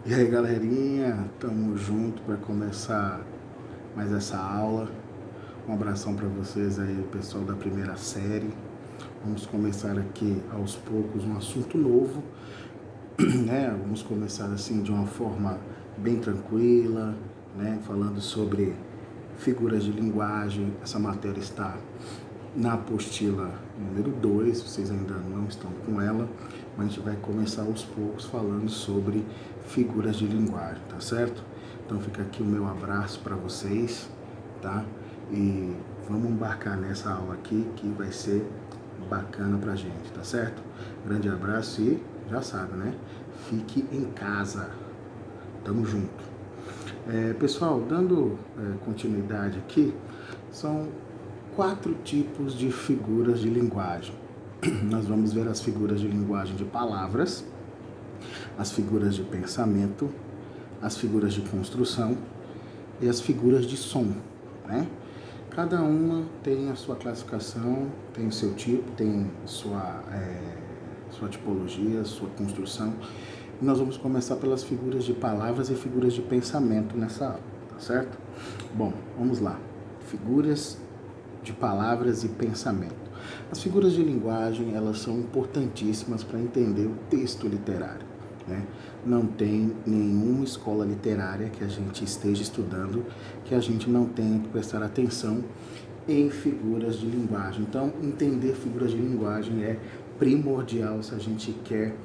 E aí, galerinha, tamo junto para começar mais essa aula. Um abração para vocês aí, pessoal da primeira série. Vamos começar aqui aos poucos um assunto novo, né? Vamos começar assim de uma forma bem tranquila, né? Falando sobre figuras de linguagem. Essa matéria está na apostila número 2, vocês ainda não estão com ela, mas a gente vai começar aos poucos falando sobre figuras de linguagem, tá certo? Então fica aqui o meu abraço para vocês, tá? E vamos embarcar nessa aula aqui que vai ser bacana pra gente, tá certo? Grande abraço e já sabe, né? Fique em casa. Tamo junto. Pessoal, dando continuidade aqui, são 4 tipos de figuras de linguagem. Nós vamos ver as figuras de linguagem de palavras, as figuras de pensamento, as figuras de construção e as figuras de som, né? Cada uma tem a sua classificação, tem o seu tipo, tem sua tipologia, sua construção. E nós vamos começar pelas figuras de palavras e figuras de pensamento nessa aula, tá certo? Bom, vamos lá. Figuras de palavras e pensamento. As figuras de linguagem, elas são importantíssimas para entender o texto literário, né? Não tem nenhuma escola literária que a gente esteja estudando que a gente não tenha que prestar atenção em figuras de linguagem. Então, entender figuras de linguagem é primordial se a gente quer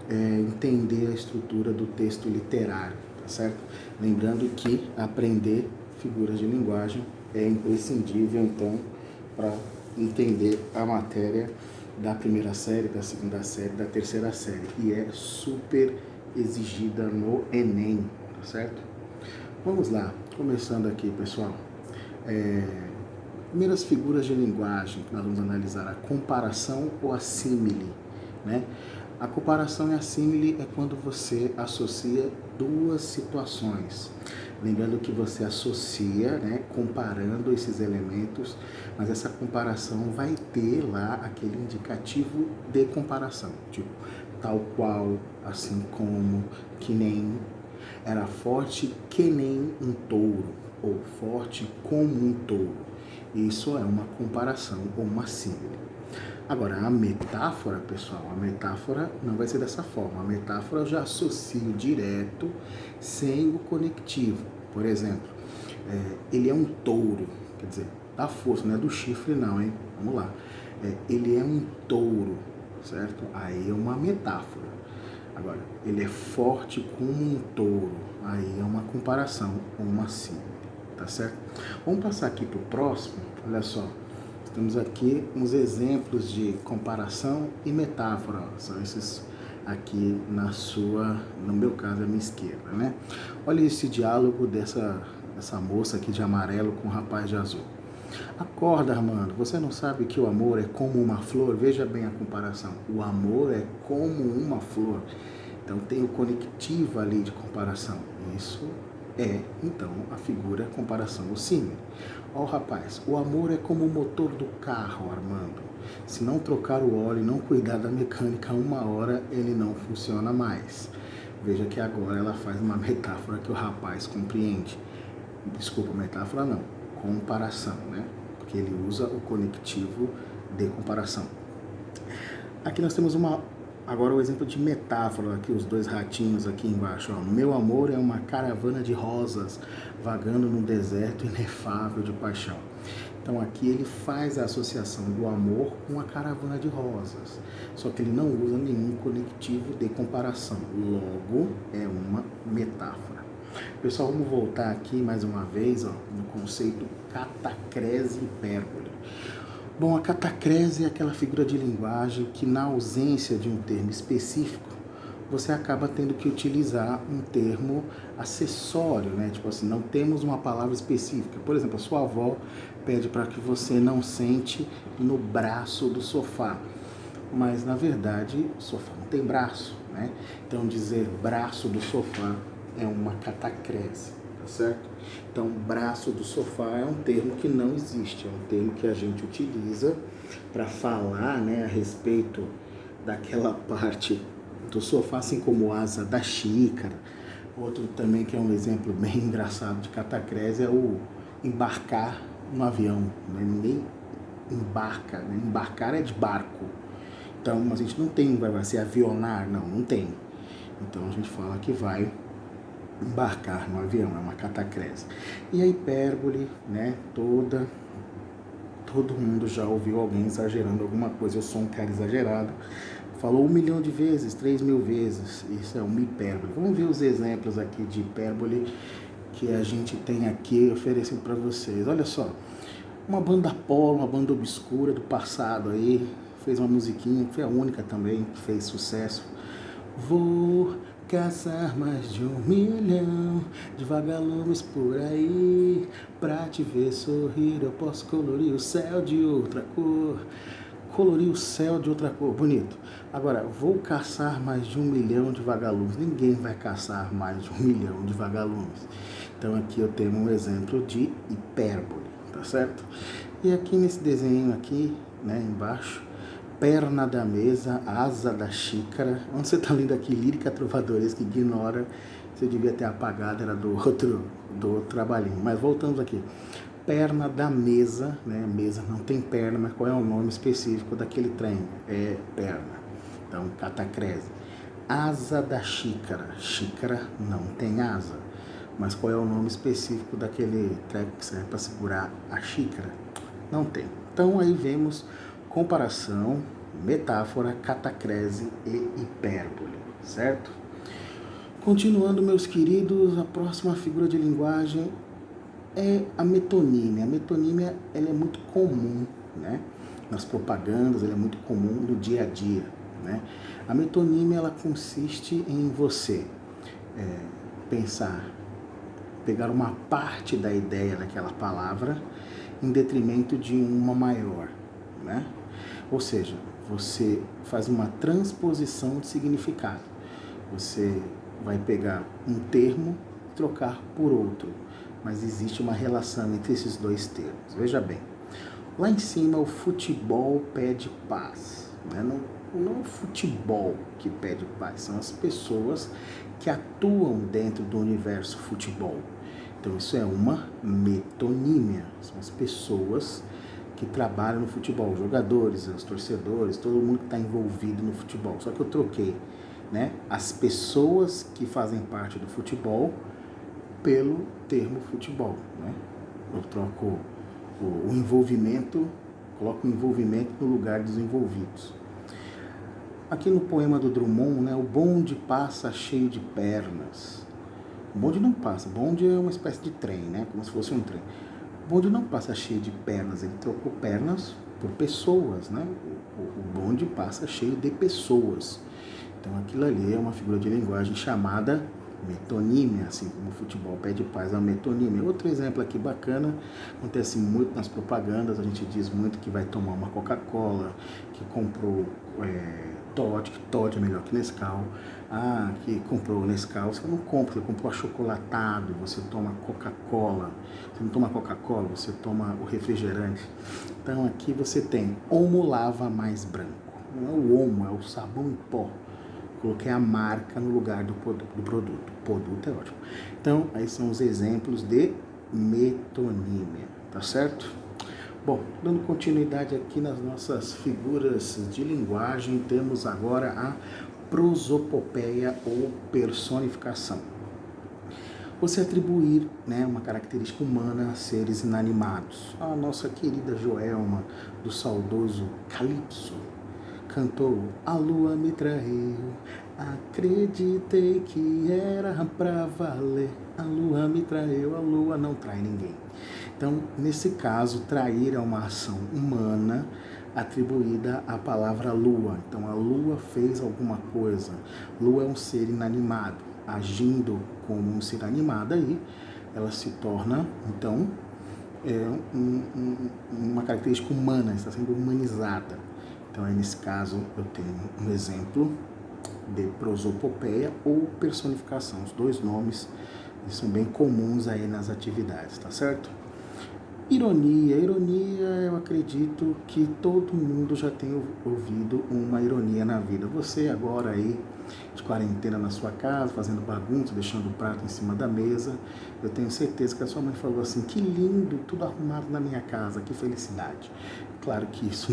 entender a estrutura do texto literário, tá certo? Lembrando que aprender figuras de linguagem é imprescindível, então, para entender a matéria da primeira série, da segunda série, da terceira série. E é super exigida no Enem, tá certo? Vamos lá, começando aqui, pessoal. Primeiras figuras de linguagem que nós vamos analisar: a comparação ou a símile, né? A comparação e a símile é quando você associa duas situações. Lembrando que você associa, né, comparando esses elementos, mas essa comparação vai ter lá aquele indicativo de comparação, tipo tal qual, assim como, que nem, era forte que nem um touro, ou forte como um touro. Isso é uma comparação ou uma símile. Agora, a metáfora, pessoal, a metáfora não vai ser dessa forma. A metáfora eu já associo direto, sem o conectivo. Por exemplo, ele é um touro, quer dizer, da força, não é do chifre não, hein? Vamos lá. Ele é um touro, certo? Aí é uma metáfora. Agora, ele é forte como um touro, aí é uma comparação, uma símile, tá certo? Vamos passar aqui para o próximo, olha só. Temos aqui uns exemplos de comparação e metáfora. São esses aqui no meu caso, à minha esquerda, né? Olha esse diálogo dessa moça aqui de amarelo com o rapaz de azul. Acorda, Armando, você não sabe que o amor é como uma flor? Veja bem a comparação. O amor é como uma flor. Então tem o conectivo ali de comparação. Isso é, então, a figura comparação ou símile. Ó, rapaz, o amor é como o motor do carro, Armando. Se não trocar o óleo e não cuidar da mecânica, uma hora ele não funciona mais. Veja que agora ela faz uma metáfora que o rapaz compreende. Desculpa, metáfora não, comparação, né? Porque ele usa o conectivo de comparação. Aqui nós temos agora o exemplo de metáfora, aqui os dois ratinhos aqui embaixo. Ó. Meu amor é uma caravana de rosas vagando num deserto inefável de paixão. Então aqui ele faz a associação do amor com a caravana de rosas, só que ele não usa nenhum conectivo de comparação, logo é uma metáfora. Pessoal, vamos voltar aqui mais uma vez, ó, no conceito catacrese e hipérbole. Bom, a catacrese é aquela figura de linguagem que, na ausência de um termo específico, você acaba tendo que utilizar um termo acessório, né? Tipo assim, não temos uma palavra específica. Por exemplo, a sua avó pede para que você não sente no braço do sofá. Mas, na verdade, o sofá não tem braço, né? Então, dizer braço do sofá é uma catacrese, tá certo? Então, braço do sofá é um termo que não existe, é um termo que a gente utiliza para falar, né, a respeito daquela parte do sofá, assim como asa da xícara, Outro também que é um exemplo bem engraçado de catacrese é o embarcar no avião. Né? Ninguém embarca, né? Embarcar é de barco. Então a gente não tem, vai ser avionar, não tem. Então a gente fala que vai embarcar no avião, é uma catacrese. E a hipérbole, né, todo mundo já ouviu alguém exagerando alguma coisa. Eu sou um cara exagerado. Falou 1 milhão de vezes, 3.000 vezes. Isso é uma hipérbole. Vamos ver os exemplos aqui de hipérbole que a gente tem aqui oferecendo para vocês. Olha só, uma banda polo, uma banda obscura do passado aí, fez uma musiquinha, que foi a única também que fez sucesso. Vou caçar mais de 1 milhão de vagalumes por aí. Pra te ver sorrir eu posso colorir o céu de outra cor. Colorir o céu de outra cor, bonito. Agora, vou caçar mais de 1 milhão de vagalumes. Ninguém vai caçar mais de 1 milhão de vagalumes. Então aqui eu tenho um exemplo de hipérbole, tá certo? E aqui nesse desenho aqui, né, embaixo, perna da mesa, asa da xícara. Onde você está lendo aqui, lírica trovadoresca, ignora. Você devia ter apagado, era do outro trabalhinho. Mas voltamos aqui. Perna da mesa, né? Mesa não tem perna, mas qual é o nome específico daquele trem? É perna. Então, catacrese. Asa da xícara. Xícara não tem asa. Mas qual é o nome específico daquele treco que serve para segurar a xícara? Não tem. Então, aí vemos comparação, metáfora, catacrese e hipérbole, certo? Continuando, meus queridos, a próxima figura de linguagem é a metonímia. A metonímia, ela é muito comum, né? Nas propagandas, ela é muito comum no dia a dia, né? A metonímia, ela consiste em você pensar, pegar uma parte da ideia daquela palavra em detrimento de uma maior, né? Ou seja, você faz uma transposição de significado. Você vai pegar um termo e trocar por outro, mas existe uma relação entre esses dois termos. Veja bem, lá em cima o futebol pede paz, né? Não é o futebol que pede paz, são as pessoas que atuam dentro do universo futebol. Então isso é uma metonímia, são as pessoas que trabalham no futebol, os jogadores, os torcedores, todo mundo que está envolvido no futebol. Só que eu troquei, né, as pessoas que fazem parte do futebol pelo termo futebol, né? Eu troco o envolvimento, coloco o envolvimento no lugar dos envolvidos. Aqui no poema do Drummond, né, o bonde passa cheio de pernas. O bonde não passa, o bonde é uma espécie de trem, né, como se fosse um trem. O bonde não passa cheio de pernas, ele trocou pernas por pessoas, né? O bonde passa cheio de pessoas. Então aquilo ali é uma figura de linguagem chamada metonímia, assim como o futebol pede paz, é uma metonímia. Outro exemplo aqui bacana, acontece muito nas propagandas, a gente diz muito que vai tomar uma Coca-Cola, que comprou Toddy, que Toddy é melhor que Nescau, que comprou Nescau, você não compra, você comprou achocolatado, você toma Coca-Cola, você não toma Coca-Cola, você toma o refrigerante. Então aqui você tem Omo Lava Mais Branco, não é o Omo, é o sabão em pó. Coloquei a marca no lugar do produto. O produto é ótimo. Então, aí são os exemplos de metonímia, tá certo? Bom, dando continuidade aqui nas nossas figuras de linguagem, temos agora a prosopopeia ou personificação. Você atribuir, né, uma característica humana a seres inanimados. A nossa querida Joelma, do saudoso Calypso, cantou: a lua me traiu, acreditei que era pra valer. A lua me traiu, a lua não trai ninguém. Então, nesse caso, trair é uma ação humana atribuída à palavra lua. Então, a lua fez alguma coisa. Lua é um ser inanimado. Agindo como um ser animado aí, ela se torna, então, uma característica humana, está sendo humanizada. Então, aí, nesse caso, eu tenho um exemplo de prosopopeia ou personificação. Os dois nomes são bem comuns aí nas atividades, tá certo? Ironia. Ironia, eu acredito que todo mundo já tem ouvido uma ironia na vida. Você agora aí de quarentena na sua casa, fazendo bagunça, deixando o prato em cima da mesa. Eu tenho certeza que a sua mãe falou assim, que lindo, tudo arrumado na minha casa, que felicidade. Claro que isso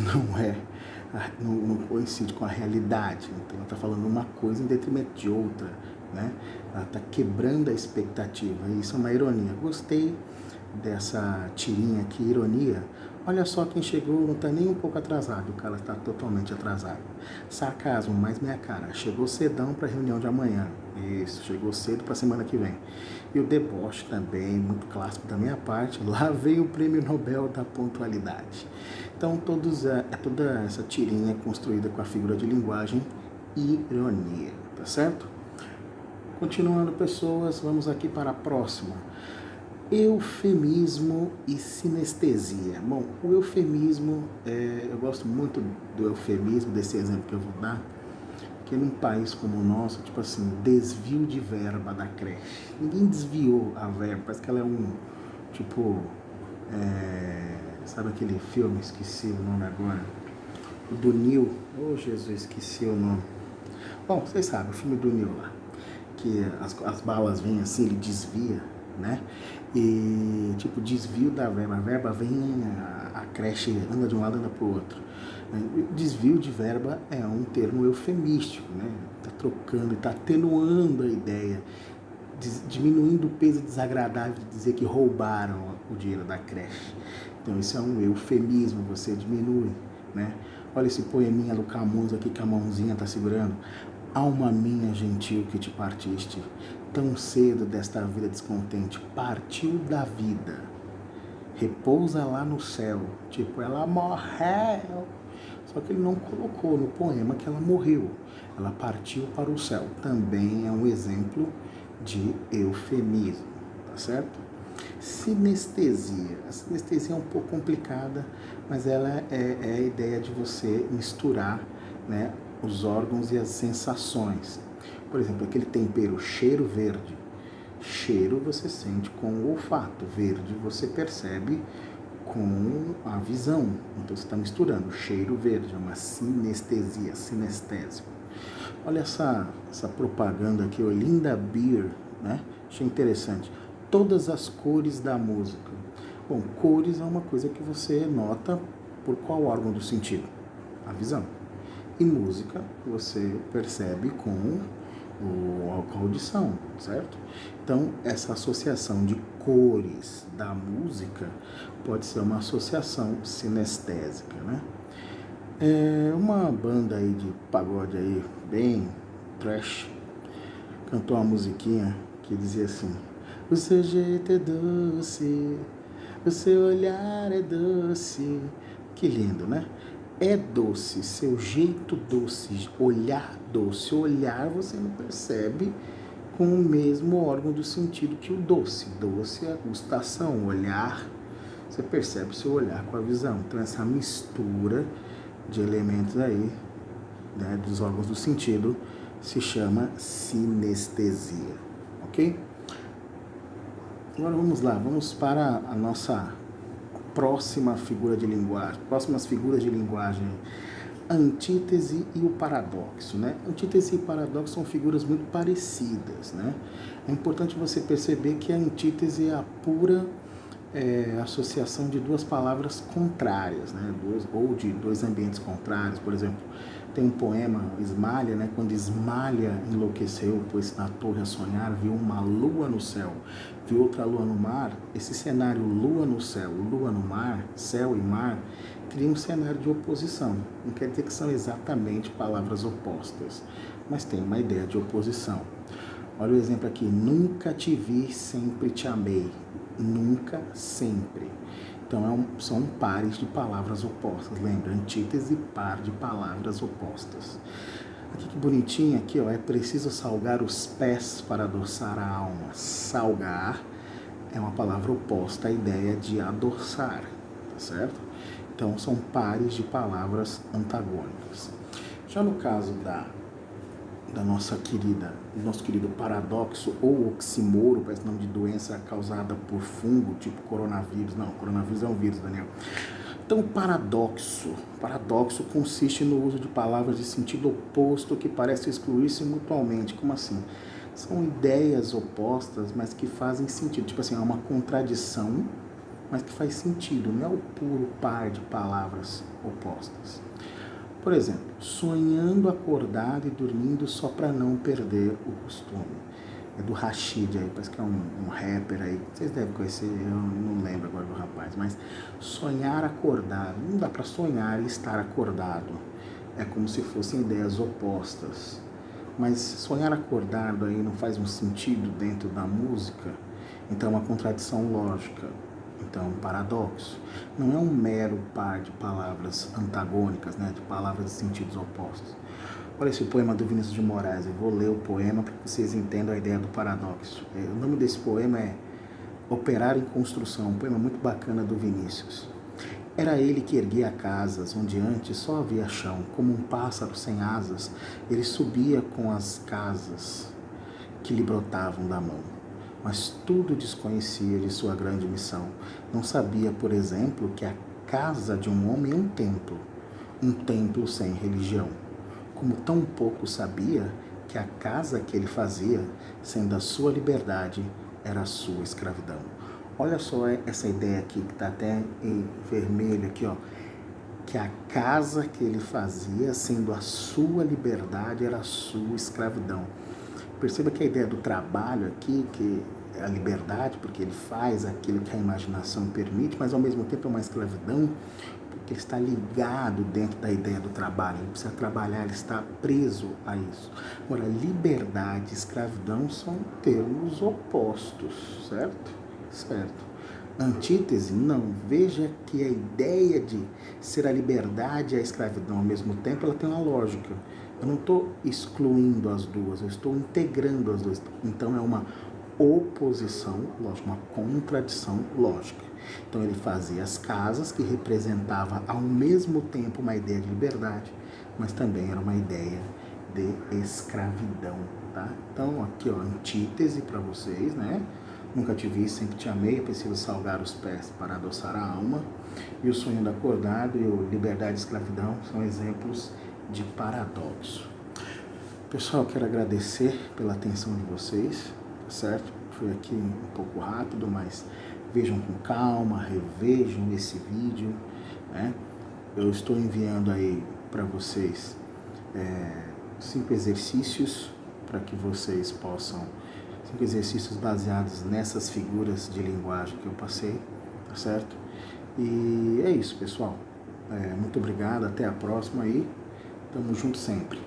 não coincide com a realidade. Então ela está falando uma coisa em detrimento de outra, né? Ela está quebrando a expectativa, e isso é uma ironia. Gostei dessa tirinha aqui, ironia. Olha só quem chegou, não está nem um pouco atrasado, o cara está totalmente atrasado. Sarcasmo, mais minha cara, chegou cedão para a reunião de amanhã. Isso, chegou cedo para a semana que vem. E o deboche também, muito clássico da minha parte, lá veio o prêmio Nobel da pontualidade. Então toda essa tirinha construída com a figura de linguagem ironia, tá certo? Continuando, pessoas, vamos aqui para a próxima. Eufemismo e sinestesia. Bom, o eufemismo, eu gosto muito do eufemismo, desse exemplo que eu vou dar, que num país como o nosso, tipo assim, desvio de verba da creche. Ninguém desviou a verba, parece que ela é sabe aquele filme, esqueci o nome agora, o do Neo, Jesus, esqueci o nome. Bom, vocês sabem, o filme do Neo lá, que as balas vêm assim, ele desvia, né? E tipo, desvio da verba, a verba vem, a creche anda de um lado, anda pro outro. Desvio de verba é um termo eufemístico, né? Tá trocando, tá atenuando a ideia, diminuindo o peso desagradável de dizer que roubaram o dinheiro da creche. Então isso é um eufemismo, você diminui, né? Olha esse poeminha do Camões aqui que a mãozinha tá segurando. Alma minha gentil que te partiste, tão cedo desta vida descontente, partiu da vida, repousa lá no céu, tipo, ela morreu. Só que ele não colocou no poema que ela morreu, ela partiu para o céu. Também é um exemplo de eufemismo, tá certo? Sinestesia. A sinestesia é um pouco complicada, mas ela é a ideia de você misturar, né, os órgãos e as sensações. Por exemplo, aquele tempero cheiro verde. Cheiro você sente com o olfato, verde você percebe com a visão. Então você está misturando cheiro verde, é uma sinestesia, sinestésico. Olha essa propaganda aqui, o Linda Beer, né? Achei interessante. Todas as cores da música. Bom, cores é uma coisa que você nota por qual órgão do sentido? A visão. E música você percebe com a audição, certo? Então, essa associação de cores da música pode ser uma associação sinestésica, né? Uma banda aí de pagode aí, bem trash, cantou uma musiquinha que dizia assim: o seu jeito é doce, o seu olhar é doce. Que lindo, né? É doce, seu jeito doce, olhar doce. Olhar você não percebe com o mesmo órgão do sentido que o doce. Doce é a gustação, olhar, você percebe seu olhar com a visão. Então essa mistura de elementos aí, né, dos órgãos do sentido, se chama sinestesia, ok? Agora vamos lá, vamos para a nossa próximas figuras de linguagem, a antítese e o paradoxo, né? Antítese e paradoxo são figuras muito parecidas, né? É importante você perceber que a antítese é a pura associação de duas palavras contrárias, né? Ou de dois ambientes contrários. Por exemplo, tem um poema, Esmalha, né? Quando Esmalha enlouqueceu, pois na torre a sonhar, viu uma lua no céu, viu outra lua no mar. Esse cenário lua no céu, lua no mar, céu e mar, cria um cenário de oposição. Não quer dizer que são exatamente palavras opostas, mas tem uma ideia de oposição. Olha o exemplo aqui: nunca te vi, sempre te amei. Nunca, sempre. Então são pares de palavras opostas. Lembra? Antítese, par de palavras opostas. Aqui que bonitinho, aqui, ó, é preciso salgar os pés para adoçar a alma. Salgar é uma palavra oposta à ideia de adoçar, tá certo? Então são pares de palavras antagônicas. Já no caso do nosso querido paradoxo ou oxímoro, parece nome de doença causada por fungo, tipo coronavírus. Não, coronavírus é um vírus, Daniel. Então, paradoxo consiste no uso de palavras de sentido oposto que parecem excluir-se mutuamente. Como assim? São ideias opostas, mas que fazem sentido. Tipo assim, é uma contradição, mas que faz sentido. Não é o puro par de palavras opostas. Por exemplo, sonhando acordado e dormindo só para não perder o costume. É do Rashid aí, parece que é um rapper aí, vocês devem conhecer, eu não lembro agora do rapaz, mas sonhar acordado, não dá para sonhar e estar acordado, é como se fossem ideias opostas, mas sonhar acordado aí não faz um sentido dentro da música, então é uma contradição lógica, então um paradoxo, não é um mero par de palavras antagônicas, né, de palavras de sentidos opostos. Olha esse poema do Vinícius de Moraes, eu vou ler o poema para que vocês entendam a ideia do paradoxo. O nome desse poema é Operar em Construção, um poema muito bacana do Vinícius. Era ele que erguia casas, onde antes só havia chão, como um pássaro sem asas, ele subia com as casas que lhe brotavam da mão. Mas tudo desconhecia de sua grande missão. Não sabia, por exemplo, que a casa de um homem é um templo sem religião. Como tão pouco sabia que a casa que ele fazia, sendo a sua liberdade, era a sua escravidão. Olha só essa ideia aqui, que está até em vermelho aqui, ó. Que a casa que ele fazia, sendo a sua liberdade, era a sua escravidão. Perceba que a ideia do trabalho aqui, que é a liberdade, porque ele faz aquilo que a imaginação permite, mas ao mesmo tempo é uma escravidão, porque ele está ligado dentro da ideia do trabalho, ele precisa trabalhar, ele está preso a isso. Agora, liberdade e escravidão são termos opostos, certo? Certo. Antítese? Não. Veja que a ideia de ser a liberdade e a escravidão ao mesmo tempo, ela tem uma lógica. Eu não estou excluindo as duas, eu estou integrando as duas. Então, é uma oposição lógica, uma contradição lógica. Então ele fazia as casas que representava ao mesmo tempo uma ideia de liberdade, mas também era uma ideia de escravidão, tá? Então aqui, ó, antítese para vocês, né? Nunca te vi, sempre te amei, preciso salgar os pés para adoçar a alma. E o sonho do acordado e o liberdade e escravidão são exemplos de paradoxo. Pessoal, quero agradecer pela atenção de vocês, tá certo? Foi aqui um pouco rápido, mas vejam com calma, revejam esse vídeo, né? Eu estou enviando aí para vocês 5 exercícios para que vocês possam, 5 exercícios baseados nessas figuras de linguagem que eu passei, tá certo? E é isso, pessoal. Muito obrigado, até a próxima aí. Tamo junto sempre.